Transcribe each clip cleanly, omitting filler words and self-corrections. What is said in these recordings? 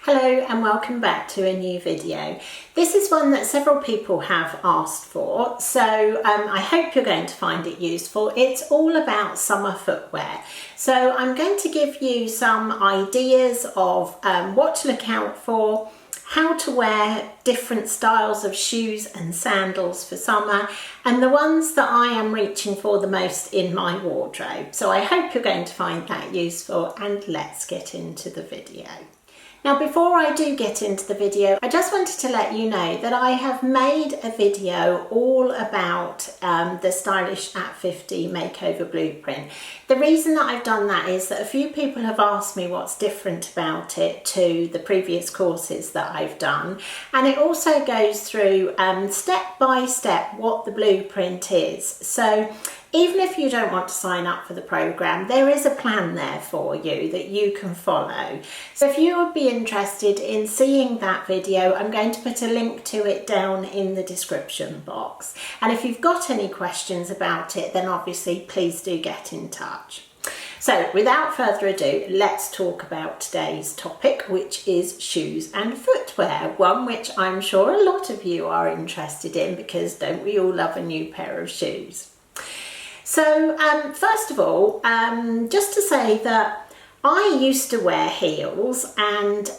Hello and welcome back to a new video. This is one that several people have asked for, so I hope you're going to find it useful. It's all about summer footwear. So I'm going to give you some ideas of what to look out for, how to wear different styles of shoes and sandals for summer, and the ones that I am reaching for the most in my wardrobe. So I hope you're going to find that useful, and let's get into the video. Now, before I do get into the video, I just wanted to let you know that I have made a video all about the Stylish at 50 makeover blueprint. The reason that I've done that is that a few people have asked me what's different about it to the previous courses that I've done, and it also goes through step by step what the blueprint is. So even if you don't want to sign up for the program, there is a plan there for you that you can follow. So if you would be interested in seeing that video, I'm going to put a link to it down in the description box. And if you've got any questions about it, then obviously please do get in touch. So without further ado, let's talk about today's topic, which is shoes and footwear, one which I'm sure a lot of you are interested in, because don't we all love a new pair of shoes? So first of all, just to say that I used to wear heels, and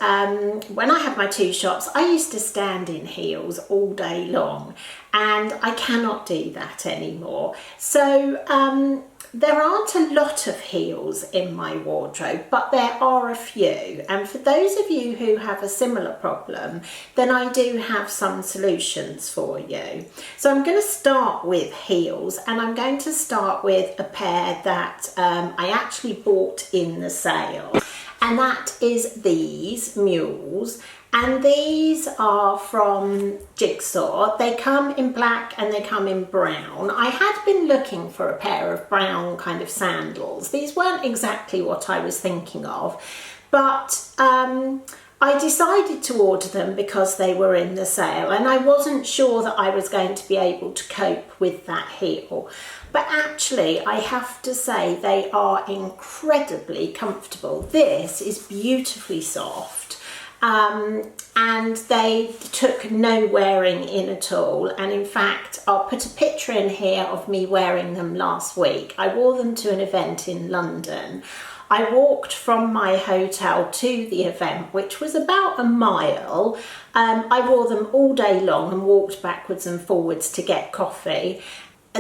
when I had my two shops, I used to stand in heels all day long, and I cannot do that anymore. So there aren't a lot of heels in my wardrobe, but there are a few. And for those of you who have a similar problem, then I do have some solutions for you. So I'm going to start with heels, and I'm going to start with a pair that I actually bought in the sale. And that is these mules. And these are from Jigsaw. They come in black and they come in brown. I had been looking for a pair of brown kind of sandals. These weren't exactly what I was thinking of, but I decided to order them because they were in the sale, and I wasn't sure that I was going to be able to cope with that heel. But actually, I have to say they are incredibly comfortable. This is beautifully soft. And they took no wearing in at all, and in fact I'll put a picture in here of me wearing them last week. I wore them to an event in London. I walked from my hotel to the event, which was about a mile. I wore them all day long and walked backwards and forwards to get coffee,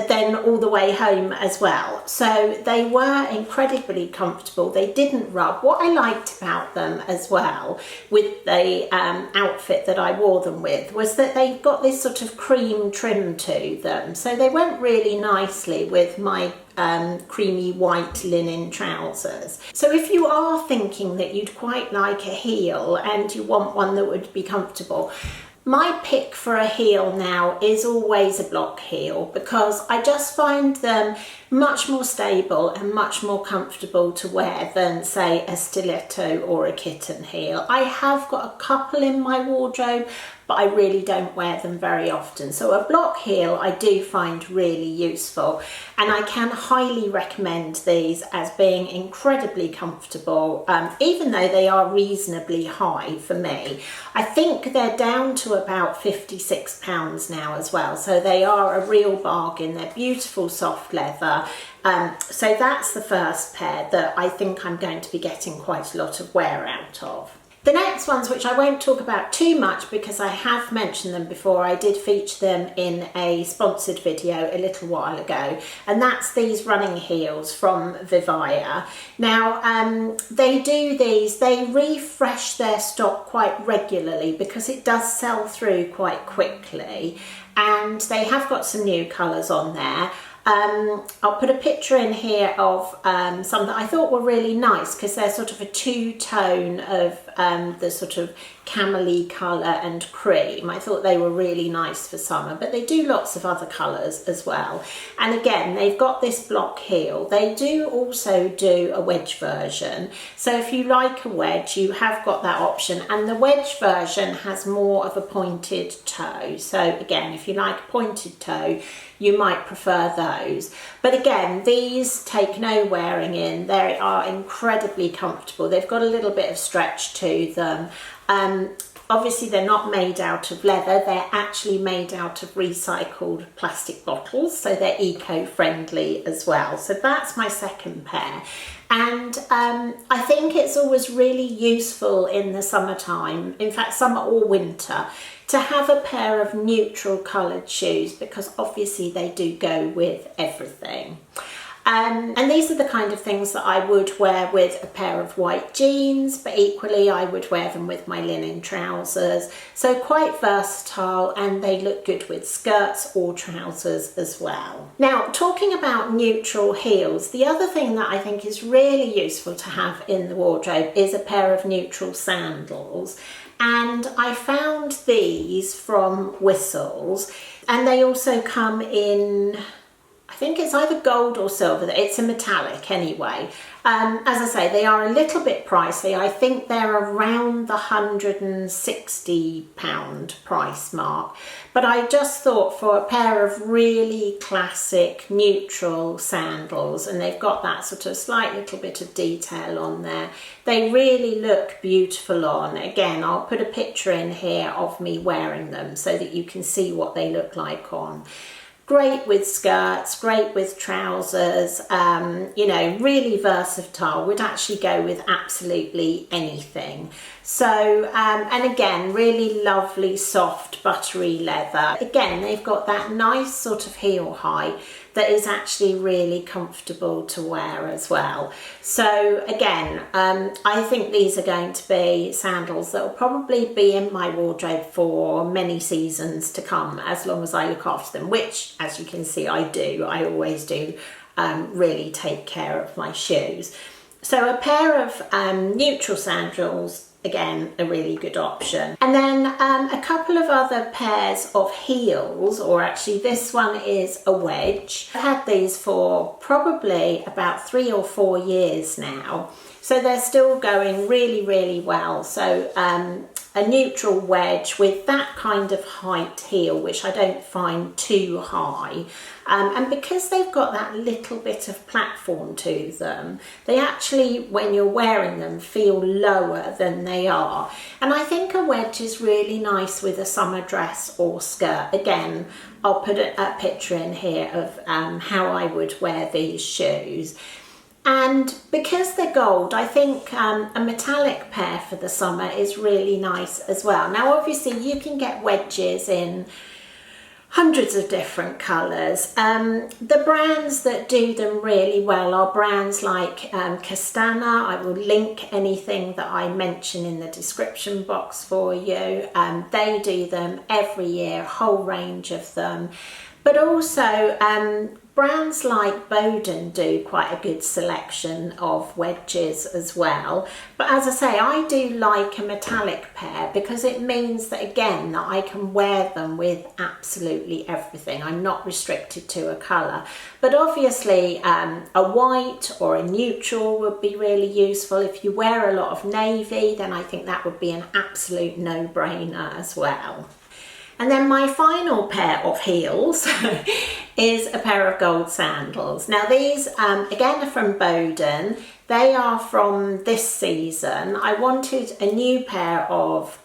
then all the way home as well. So they were incredibly comfortable. They didn't rub. What I liked about them as well with the outfit that I wore them with was that they've got this sort of cream trim to them. So they went really nicely with my creamy white linen trousers. So if you are thinking that you'd quite like a heel and you want one that would be comfortable, my pick for a heel now is always a block heel, because I just find them much more stable and much more comfortable to wear than, say, a stiletto or a kitten heel. I have got a couple in my wardrobe, but I really don't wear them very often. So a block heel I do find really useful, and I can highly recommend these as being incredibly comfortable, even though they are reasonably high for me. I think they're down to about £56 now as well, so they are a real bargain. They're beautiful soft leather. So that's the first pair that I think I'm going to be getting quite a lot of wear out of. The next ones, which I won't talk about too much because I have mentioned them before, I did feature them in a sponsored video a little while ago, and that's these running heels from Vivaya. Now, they refresh their stock quite regularly because it does sell through quite quickly, and they have got some new colours on there. I'll put a picture in here of some that I thought were really nice, because they're sort of a two-tone of the sort of camely colour and cream. I thought they were really nice for summer, but they do lots of other colours as well. And again, they've got this block heel. They do also do a wedge version. So if you like a wedge, you have got that option. And the wedge version has more of a pointed toe. So again, if you like a pointed toe, you might prefer those. But again, these take no wearing in. They are incredibly comfortable. They've got a little bit of stretch to them. Obviously they're not made out of leather, they're actually made out of recycled plastic bottles, so they're eco-friendly as well. So that's my second pair. And I think it's always really useful in the summertime, in fact summer or winter, to have a pair of neutral coloured shoes, because obviously they do go with everything. And these are the kind of things that I would wear with a pair of white jeans, but equally I would wear them with my linen trousers. So quite versatile, and they look good with skirts or trousers as well. Now, talking about neutral heels, the other thing that I think is really useful to have in the wardrobe is a pair of neutral sandals. And I found these from Whistles, and they also come in, I think it's either gold or silver. It's a metallic anyway. As I say, they are a little bit pricey. I think they're around the £160 price mark. But I just thought for a pair of really classic neutral sandals, and they've got that sort of slight little bit of detail on there, they really look beautiful on. Again, I'll put a picture in here of me wearing them so that you can see what they look like on. Great with skirts, great with trousers, you know, really versatile, would actually go with absolutely anything. So, and again, really lovely, soft, buttery leather. Again, they've got that nice sort of heel height that is actually really comfortable to wear as well. So again, I think these are going to be sandals that will probably be in my wardrobe for many seasons to come, as long as I look after them, which, as you can see, I do. I always do really take care of my shoes. So a pair of neutral sandals, again, a really good option. And then a couple of other pairs of heels, or actually this one is a wedge. I've had these for probably about 3 or 4 years now. So they're still going really, really well. So a neutral wedge with that kind of height heel, which I don't find too high. And because they've got that little bit of platform to them, they actually, when you're wearing them, feel lower than they are. And I think a wedge is really nice with a summer dress or skirt. Again, I'll put a picture in here of how I would wear these shoes. And because they're gold, I think a metallic pair for the summer is really nice as well. Now, obviously, you can get wedges in hundreds of different colours. The brands that do them really well are brands like Castana. I will link anything that I mention in the description box for you. They do them every year, a whole range of them. But also brands like Bowden do quite a good selection of wedges as well. But as I say, I do like a metallic pair because it means that, again, that I can wear them with absolutely everything. I'm not restricted to a colour. But obviously a white or a neutral would be really useful. If you wear a lot of navy, then I think that would be an absolute no-brainer as well. And then my final pair of heels is a pair of gold sandals. Now these, again, are from Bowden. They are from this season. I wanted a new pair of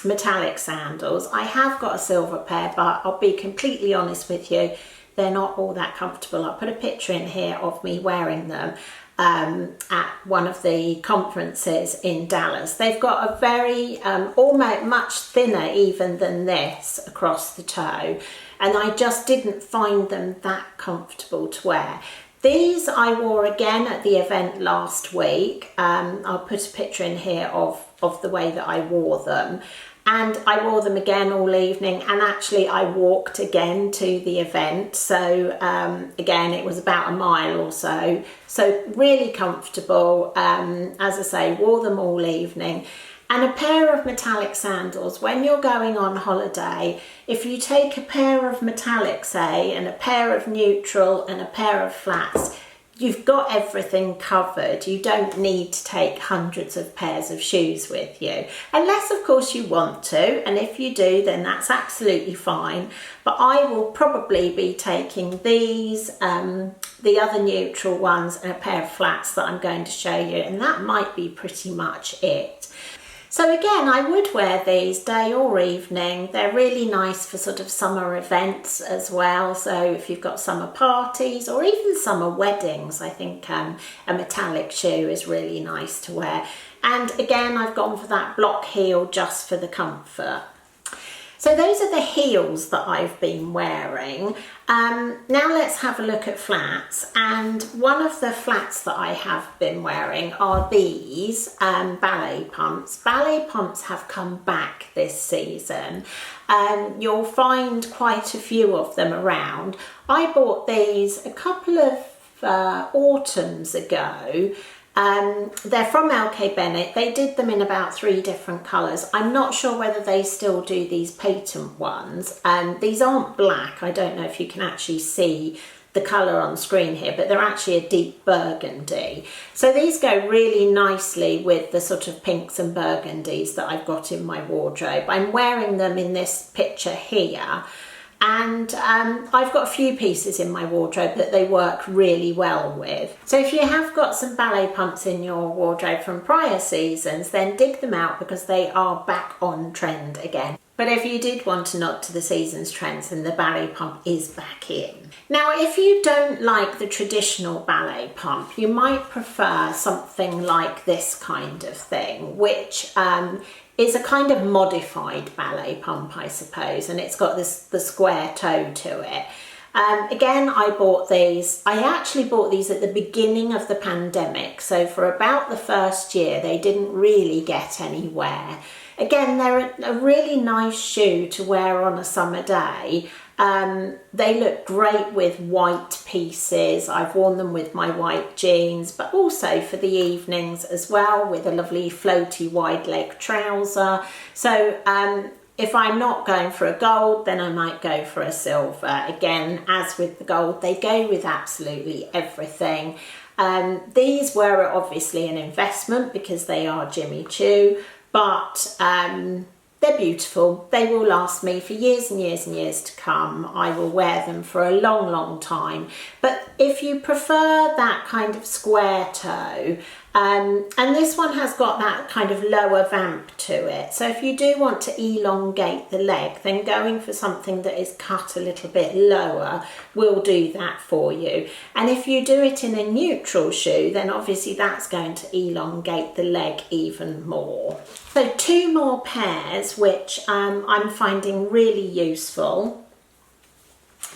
metallic sandals. I have got a silver pair, but I'll be completely honest with you, they're not all that comfortable. I'll put a picture in here of me wearing them at one of the conferences in Dallas. They've got a very, almost much thinner even than this across the toe, and I just didn't find them that comfortable to wear. These I wore again at the event last week. I'll put a picture in here of the way that I wore them. And I wore them again all evening, and actually I walked again to the event. So again, it was about a mile or so. So really comfortable. As I say, wore them all evening. And a pair of metallic sandals, when you're going on holiday, if you take a pair of metallic, say, and a pair of neutral and a pair of flats, you've got everything covered. You don't need to take hundreds of pairs of shoes with you, unless of course you want to, and if you do then that's absolutely fine. But I will probably be taking these, the other neutral ones, and a pair of flats that I'm going to show you, and that might be pretty much it. So again, I would wear these day or evening. They're really nice for sort of summer events as well. So if you've got summer parties or even summer weddings, I think a metallic shoe is really nice to wear. And again, I've gone for that block heel just for the comfort. So those are the heels that I've been wearing. Now let's have a look at flats. And one of the flats that I have been wearing are these ballet pumps. Ballet pumps have come back this season. You'll find quite a few of them around. I bought these a couple of autumns ago. They're from LK Bennett. They did them in about 3 different colours. I'm not sure whether they still do these patent ones. These aren't black. I don't know if you can actually see the colour on screen here, but they're actually a deep burgundy. So these go really nicely with the sort of pinks and burgundies that I've got in my wardrobe. I'm wearing them in this picture here. And I've got a few pieces in my wardrobe that they work really well with. So if you have got some ballet pumps in your wardrobe from prior seasons, then dig them out because they are back on trend again. But if you did want to nod to the season's trends, then the ballet pump is back in. Now, if you don't like the traditional ballet pump, you might prefer something like this kind of thing, which is a kind of modified ballet pump, I suppose, and it's got the square toe to it. Again, I bought these. I actually bought these at the beginning of the pandemic, so for about the first year they didn't really get anywhere. Again, they're a really nice shoe to wear on a summer day. They look great with white pieces. I've worn them with my white jeans, but also for the evenings as well, with a lovely floaty wide leg trouser. So if I'm not going for a gold, then I might go for a silver. Again, as with the gold, they go with absolutely everything. These were obviously an investment because they are Jimmy Choo, but they're beautiful. They will last me for years and years and years to come. I will wear them for a long, long time. But if you prefer that kind of square toe, and this one has got that kind of lower vamp to it. So if you do want to elongate the leg, then going for something that is cut a little bit lower will do that for you. And if you do it in a neutral shoe, then obviously that's going to elongate the leg even more. So 2 more pairs which I'm finding really useful.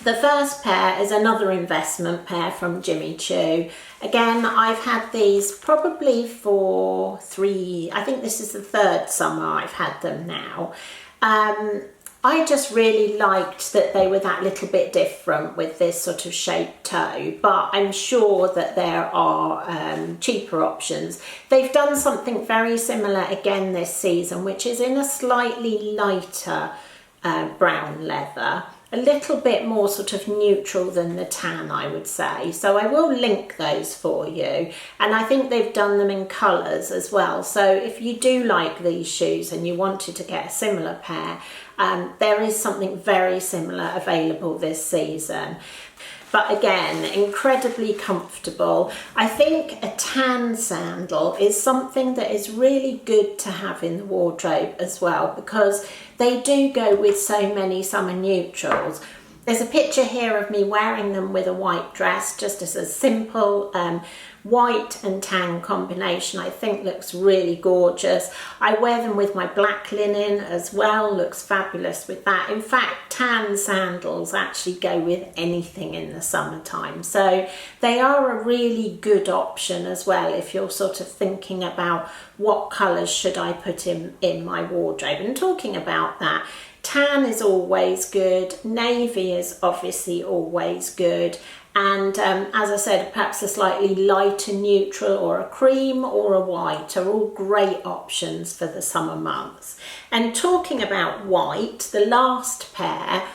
The first pair is another investment pair from Jimmy Choo. Again, I've had these probably for 3, I think this is the 3rd summer I've had them now. I just really liked that they were that little bit different with this sort of shaped toe, but I'm sure that there are cheaper options. They've done something very similar again this season, which is in a slightly lighter brown leather. A little bit more sort of neutral than the tan, I would say. So I will link those for you. And I think they've done them in colours as well. So if you do like these shoes and you wanted to get a similar pair, there is something very similar available this season. But again, incredibly comfortable. I think a tan sandal is something that is really good to have in the wardrobe as well, because they do go with so many summer neutrals. There's a picture here of me wearing them with a white dress, just as a simple white and tan combination. I think looks really gorgeous. I wear them with my black linen as well, looks fabulous with that. In fact, tan sandals actually go with anything in the summertime. So they are a really good option as well if you're sort of thinking about what colours should I put in my wardrobe. And talking about that, tan is always good, navy is obviously always good, and as I said, perhaps a slightly lighter neutral or a cream or a white are all great options for the summer months. And talking about white, the last pair,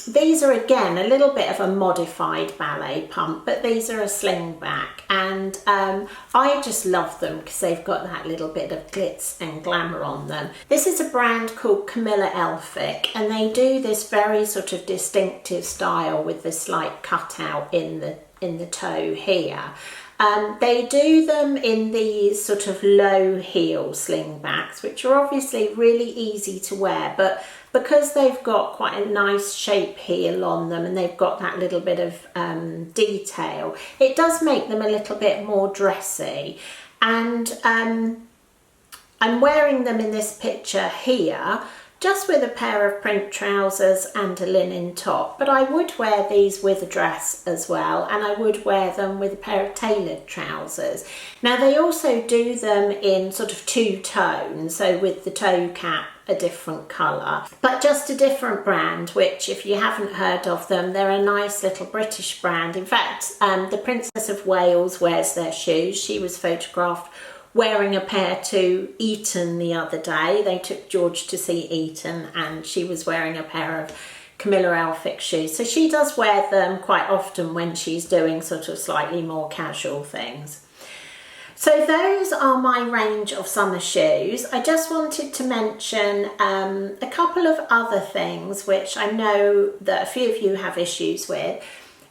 These are again a little bit of a modified ballet pump, but these are a slingback, and I just love them because they've got that little bit of glitz and glamour on them. This is a brand called Camilla Elphick, and they do this very sort of distinctive style with the slight cutout in the toe here. They do them in these sort of low heel slingbacks, which are obviously really easy to wear, but because they've got quite a nice shape heel on them and they've got that little bit of detail, it does make them a little bit more dressy. And I'm wearing them in this picture here just with a pair of print trousers and a linen top, but I would wear these with a dress as well, and I would wear them with a pair of tailored trousers. Now they also do them in sort of two tones, so with the toe cap a different colour, but just a different brand, which if you haven't heard of them, they're a nice little British brand. In fact, the Princess of Wales wears their shoes. She was photographed wearing a pair to Eton the other day. They took George to see Eton and she was wearing a pair of Camilla Elphick shoes. So she does wear them quite often when she's doing sort of slightly more casual things. So those are my range of summer shoes. I just wanted to mention a couple of other things which I know that a few of you have issues with.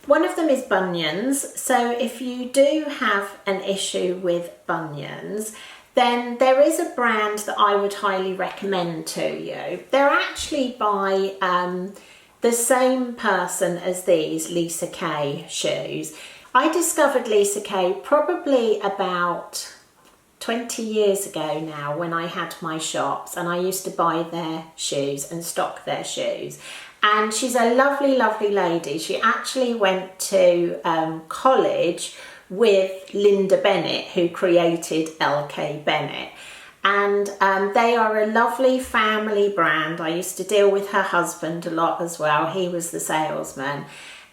One of them is bunions. So if you do have an issue with bunions, then there is a brand that I would highly recommend to you. They're actually by the same person as these Lisa Kay shoes. I discovered Lisa Kay probably about 20 years ago now when I had my shops and I used to buy their shoes and stock their shoes. And she's a lovely, lovely lady. She actually went to college with Linda Bennett, who created LK Bennett. And they are a lovely family brand. I used to deal with her husband a lot as well. He was the salesman.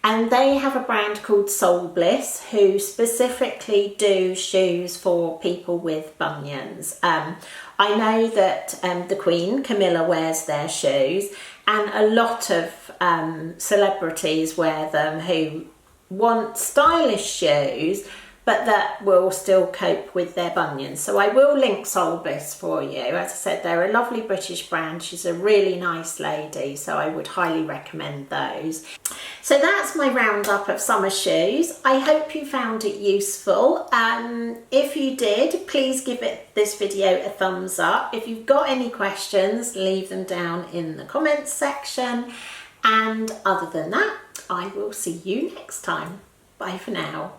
And they have a brand called Soul Bliss, who specifically do shoes for people with bunions. I know that the Queen, Camilla, wears their shoes, and a lot of celebrities wear them who want stylish shoes but that will still cope with their bunions. So I will link Soul Bliss for you. As I said, they're a lovely British brand. She's a really nice lady, so I would highly recommend those. So that's my roundup of summer shoes. I hope you found it useful. If you did, please give this video a thumbs up. If you've got any questions, leave them down in the comments section. And other than that, I will see you next time. Bye for now.